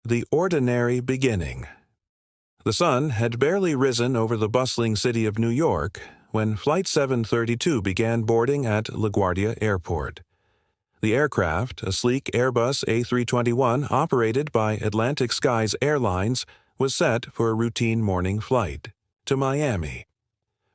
The ordinary beginning. The sun had barely risen over the bustling city of New York when Flight 732 began boarding at LaGuardia Airport. The aircraft, a sleek Airbus A321 operated by Atlantic Skies Airlines, was set for a routine morning flight to Miami.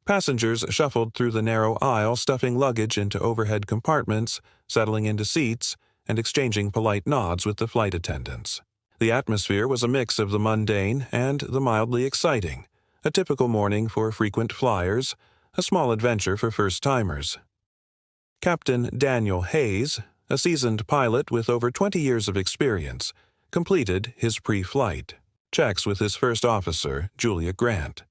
Passengers shuffled through the narrow aisle, stuffing luggage into overhead compartments, settling into seats, and exchanging polite nods with the flight attendants. The atmosphere was a mix of the mundane and the mildly exciting, a typical morning for frequent flyers, a small adventure for first-timers. Captain Daniel Hayes, a seasoned pilot with over 20 years of experience, completed his pre-flight checks with his first officer, Julia Grant.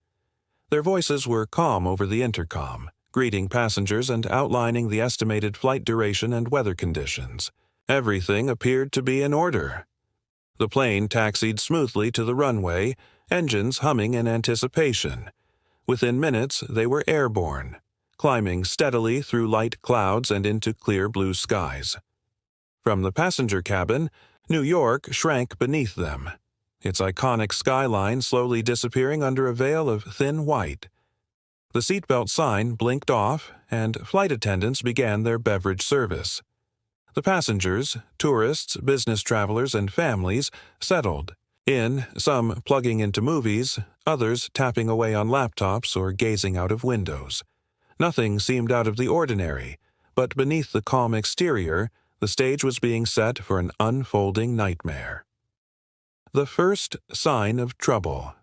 Their voices were calm over the intercom, greeting passengers and outlining the estimated flight duration and weather conditions. Everything appeared to be in order. The plane taxied smoothly to the runway, engines humming in anticipation. Within minutes, they were airborne, climbing steadily through light clouds and into clear blue skies. From the passenger cabin, New York shrank beneath them, its iconic skyline slowly disappearing under a veil of thin white. The seatbelt sign blinked off, and flight attendants began their beverage service. The passengers, tourists, business travelers, and families settled in, some plugging into movies, others tapping away on laptops or gazing out of windows. Nothing seemed out of the ordinary, but beneath the calm exterior, the stage was being set for an unfolding nightmare. The first sign of trouble.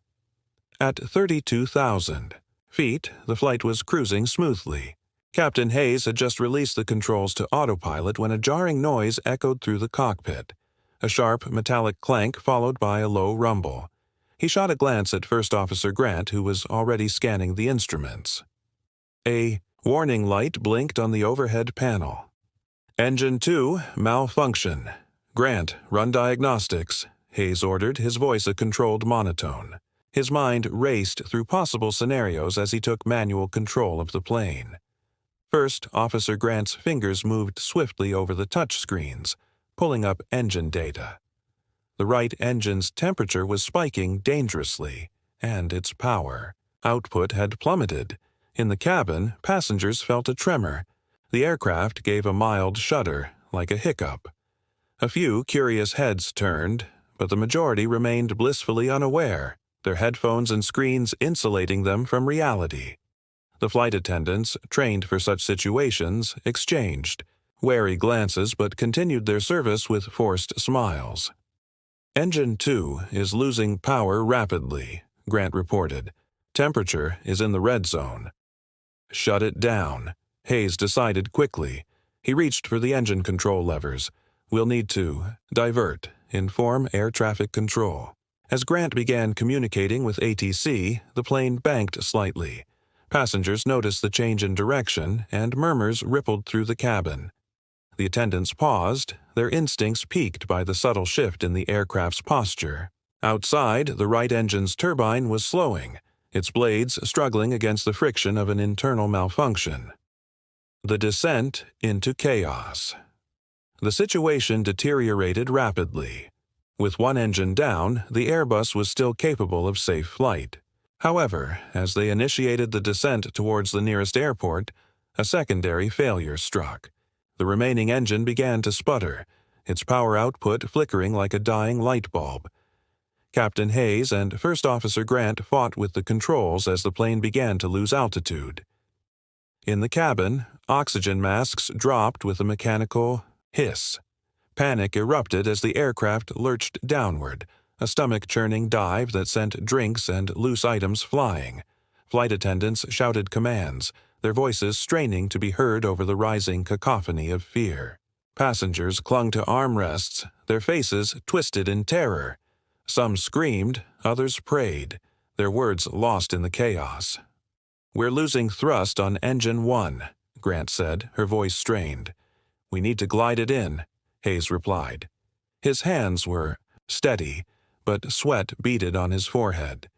At 32,000 feet, the flight was cruising smoothly. Captain Hayes had just released the controls to autopilot when a jarring noise echoed through the cockpit, a sharp metallic clank followed by a low rumble. He shot a glance at First Officer Grant, who was already scanning the instruments. A warning light blinked on the overhead panel. Engine 2, malfunction. Grant, run diagnostics, Hayes ordered, his voice a controlled monotone. His mind raced through possible scenarios as he took manual control of the plane. First, Officer Grant's fingers moved swiftly over the touchscreens, pulling up engine data. The right engine's temperature was spiking dangerously, and its power output had plummeted. In the cabin, passengers felt a tremor. The aircraft gave a mild shudder, like a hiccup. A few curious heads turned, but the majority remained blissfully unaware, their headphones and screens insulating them from reality. The flight attendants, trained for such situations, exchanged wary glances but continued their service with forced smiles. Engine 2 is losing power rapidly, Grant reported. Temperature is in the red zone. Shut it down, Hayes decided quickly. He reached for the engine control levers. We'll need to divert, inform air traffic control. As Grant began communicating with ATC, the plane banked slightly. Passengers noticed the change in direction, and murmurs rippled through the cabin. The attendants paused, their instincts piqued by the subtle shift in the aircraft's posture. Outside, the right engine's turbine was slowing, its blades struggling against the friction of an internal malfunction. The descent into chaos. The situation deteriorated rapidly. With one engine down, the Airbus was still capable of safe flight. However, as they initiated the descent towards the nearest airport, a secondary failure struck. The remaining engine began to sputter, its power output flickering like a dying light bulb. Captain Hayes and First Officer Grant fought with the controls as the plane began to lose altitude. In the cabin, oxygen masks dropped with a mechanical hiss. Panic erupted as the aircraft lurched downward, a stomach-churning dive that sent drinks and loose items flying. Flight attendants shouted commands, their voices straining to be heard over the rising cacophony of fear. Passengers clung to armrests, their faces twisted in terror. Some screamed, others prayed, their words lost in the chaos. "We're losing thrust on Engine 1, Grant said, her voice strained. "We need to glide it in," Hayes replied. His hands were steady, but sweat beaded on his forehead.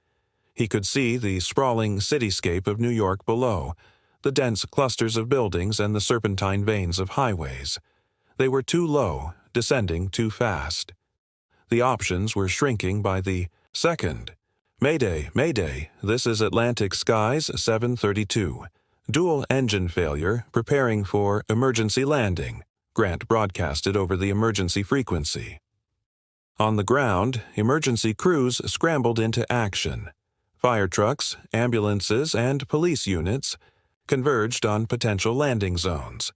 He could see the sprawling cityscape of New York below, the dense clusters of buildings and the serpentine veins of highways. They were too low, descending too fast. The options were shrinking by the second. Mayday, Mayday, this is Atlantic Skies 732. Dual engine failure, preparing for emergency landing, Grant broadcasted over the emergency frequency. On the ground, emergency crews scrambled into action. Fire trucks, ambulances, and police units converged on potential landing zones.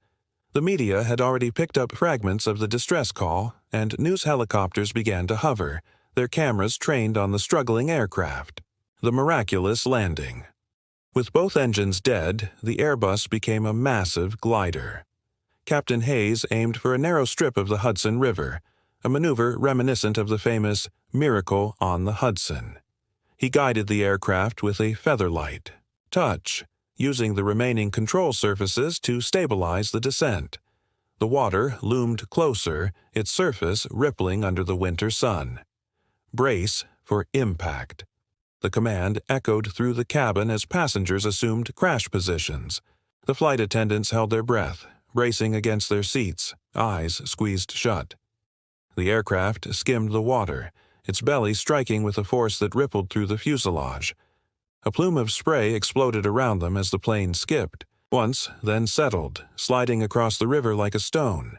The media had already picked up fragments of the distress call, and news helicopters began to hover, their cameras trained on the struggling aircraft. The miraculous landing. With both engines dead, the Airbus became a massive glider. Captain Hayes aimed for a narrow strip of the Hudson River, a maneuver reminiscent of the famous Miracle on the Hudson. He guided the aircraft with a featherlight touch, using the remaining control surfaces to stabilize the descent. The water loomed closer, its surface rippling under the winter sun. Brace for impact. The command echoed through the cabin as passengers assumed crash positions. The flight attendants held their breath, bracing against their seats, eyes squeezed shut. The aircraft skimmed the water, its belly striking with a force that rippled through the fuselage. A plume of spray exploded around them as the plane skipped, once, then settled, sliding across the river like a stone.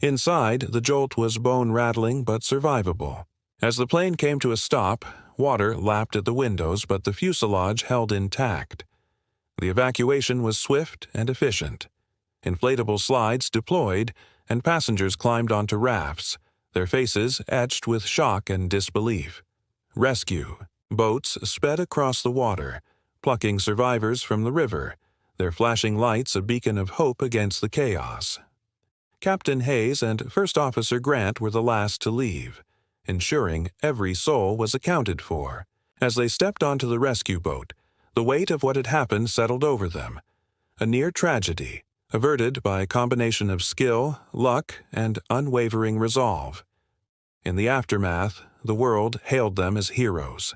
Inside, the jolt was bone-rattling but survivable. As the plane came to a stop, water lapped at the windows, but the fuselage held intact. The evacuation was swift and efficient. Inflatable slides deployed, and passengers climbed onto rafts, their faces etched with shock and disbelief. Rescue. Boats sped across the water, plucking survivors from the river, their flashing lights a beacon of hope against the chaos. Captain Hayes and First Officer Grant were the last to leave, ensuring every soul was accounted for. As they stepped onto the rescue boat, the weight of what had happened settled over them. A near tragedy, averted by a combination of skill, luck, and unwavering resolve. In the aftermath, the world hailed them as heroes.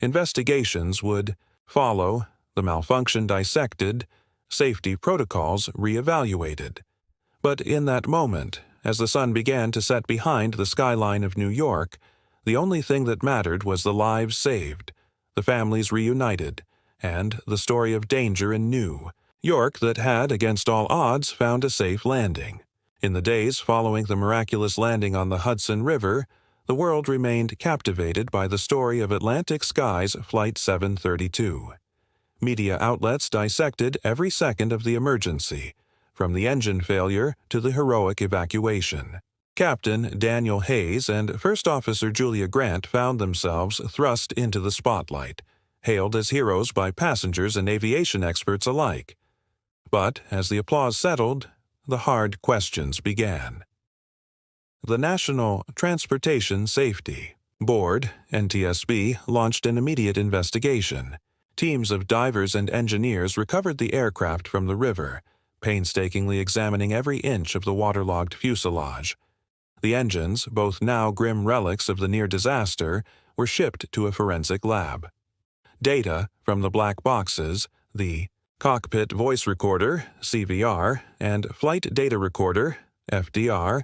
Investigations would follow, the malfunction dissected, safety protocols re-evaluated. But in that moment, as the sun began to set behind the skyline of New York, the only thing that mattered was the lives saved, the families reunited, and the story of danger in New York that had, against all odds, found a safe landing. In the days following the miraculous landing on the Hudson River, the world remained captivated by the story of Atlantic Skies Flight 732. Media outlets dissected every second of the emergency, from the engine failure to the heroic evacuation. Captain Daniel Hayes and First Officer Julia Grant found themselves thrust into the spotlight, hailed as heroes by passengers and aviation experts alike. But as the applause settled, the hard questions began. The National Transportation Safety Board, NTSB, launched an immediate investigation. Teams of divers and engineers recovered the aircraft from the river, painstakingly examining every inch of the waterlogged fuselage. The engines, both now grim relics of the near disaster, were shipped to a forensic lab. Data from the black boxes, the cockpit voice recorder, CVR, and flight data recorder, FDR,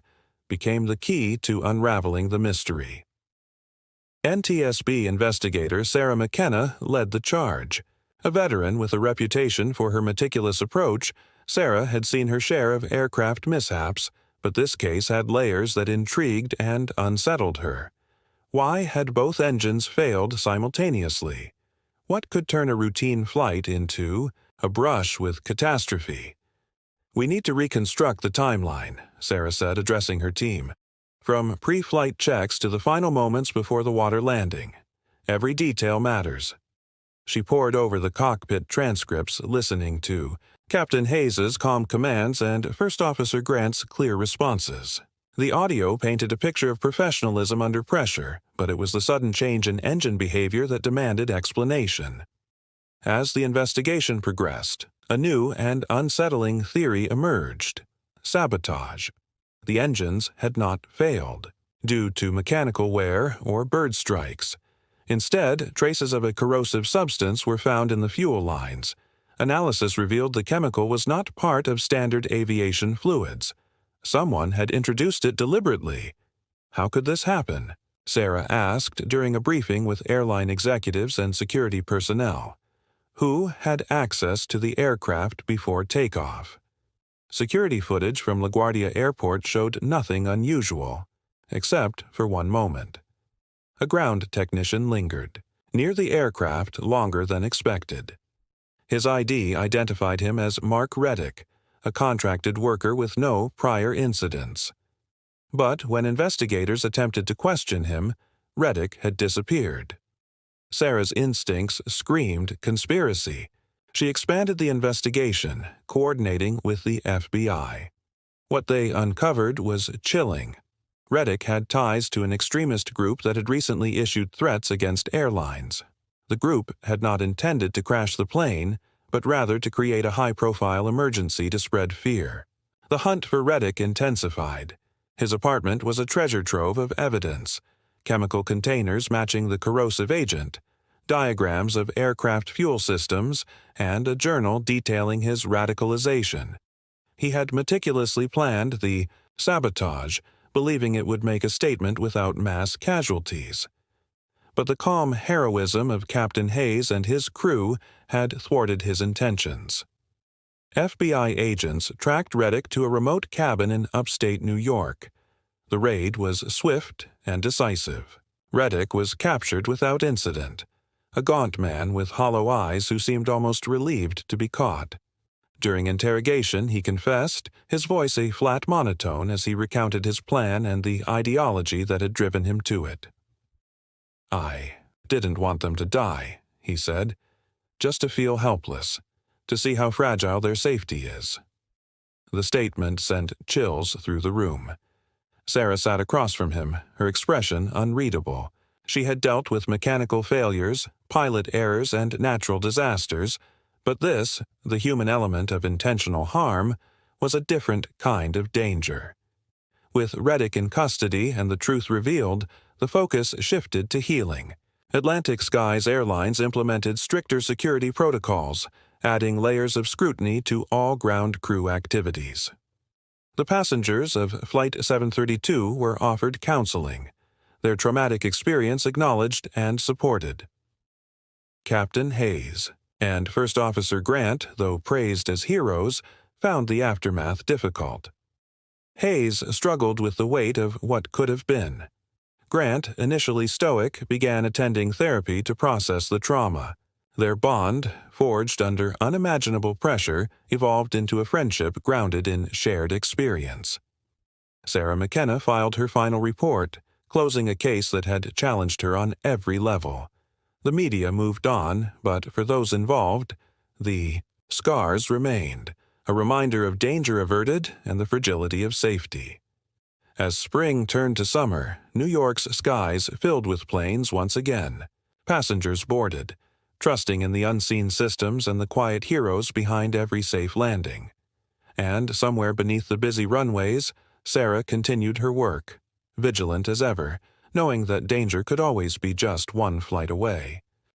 became the key to unraveling the mystery. NTSB investigator Sarah McKenna led the charge. A veteran with a reputation for her meticulous approach, Sarah had seen her share of aircraft mishaps, but this case had layers that intrigued and unsettled her. Why had both engines failed simultaneously? What could turn a routine flight into a brush with catastrophe? "We need to reconstruct the timeline," Sarah said, addressing her team. "From pre-flight checks to the final moments before the water landing. Every detail matters." She pored over the cockpit transcripts, listening to Captain Hayes's calm commands and First Officer Grant's clear responses. The audio painted a picture of professionalism under pressure, but it was the sudden change in engine behavior that demanded explanation. As the investigation progressed, a new and unsettling theory emerged: sabotage. The engines had not failed due to mechanical wear or bird strikes. Instead, traces of a corrosive substance were found in the fuel lines. Analysis revealed the chemical was not part of standard aviation fluids. Someone had introduced it deliberately. How could this happen? Sarah asked during a briefing with airline executives and security personnel, who had access to the aircraft before takeoff. Security footage from LaGuardia Airport showed nothing unusual, except for one moment. A ground technician lingered near the aircraft longer than expected. His ID identified him as Mark Reddick, a contracted worker with no prior incidents. But when investigators attempted to question him, Reddick had disappeared. Sarah's instincts screamed conspiracy. She expanded the investigation, coordinating with the FBI. What they uncovered was chilling. Reddick had ties to an extremist group that had recently issued threats against airlines. The group had not intended to crash the plane, but rather to create a high-profile emergency to spread fear. The hunt for Reddick intensified. His apartment was a treasure trove of evidence: chemical containers matching the corrosive agent, diagrams of aircraft fuel systems, and a journal detailing his radicalization. He had meticulously planned the sabotage, believing it would make a statement without mass casualties. But the calm heroism of Captain Hayes and his crew had thwarted his intentions. FBI agents tracked Reddick to a remote cabin in upstate New York. The raid was swift and decisive. Reddick was captured without incident, a gaunt man with hollow eyes who seemed almost relieved to be caught. During interrogation, he confessed, his voice a flat monotone as he recounted his plan and the ideology that had driven him to it. "I didn't want them to die," he said, "just to feel helpless, to see how fragile their safety is." The statement sent chills through the room. Sarah sat across from him, her expression unreadable. She had dealt with mechanical failures, pilot errors, and natural disasters, but this, the human element of intentional harm, was a different kind of danger. With Reddick in custody and the truth revealed, the focus shifted to healing. Atlantic Skies Airlines implemented stricter security protocols, adding layers of scrutiny to all ground crew activities. The passengers of Flight 732 were offered counseling, their traumatic experience acknowledged and supported. Captain Hayes and First Officer Grant, though praised as heroes, found the aftermath difficult. Hayes struggled with the weight of what could have been. Grant, initially stoic, began attending therapy to process the trauma. Their bond, forged under unimaginable pressure, evolved into a friendship grounded in shared experience. Sarah McKenna filed her final report, closing a case that had challenged her on every level. The media moved on, but for those involved, the scars remained, a reminder of danger averted and the fragility of safety. As spring turned to summer, New York's skies filled with planes once again. Passengers boarded, trusting in the unseen systems and the quiet heroes behind every safe landing. And somewhere beneath the busy runways, Sarah continued her work, vigilant as ever, knowing that danger could always be just one flight away.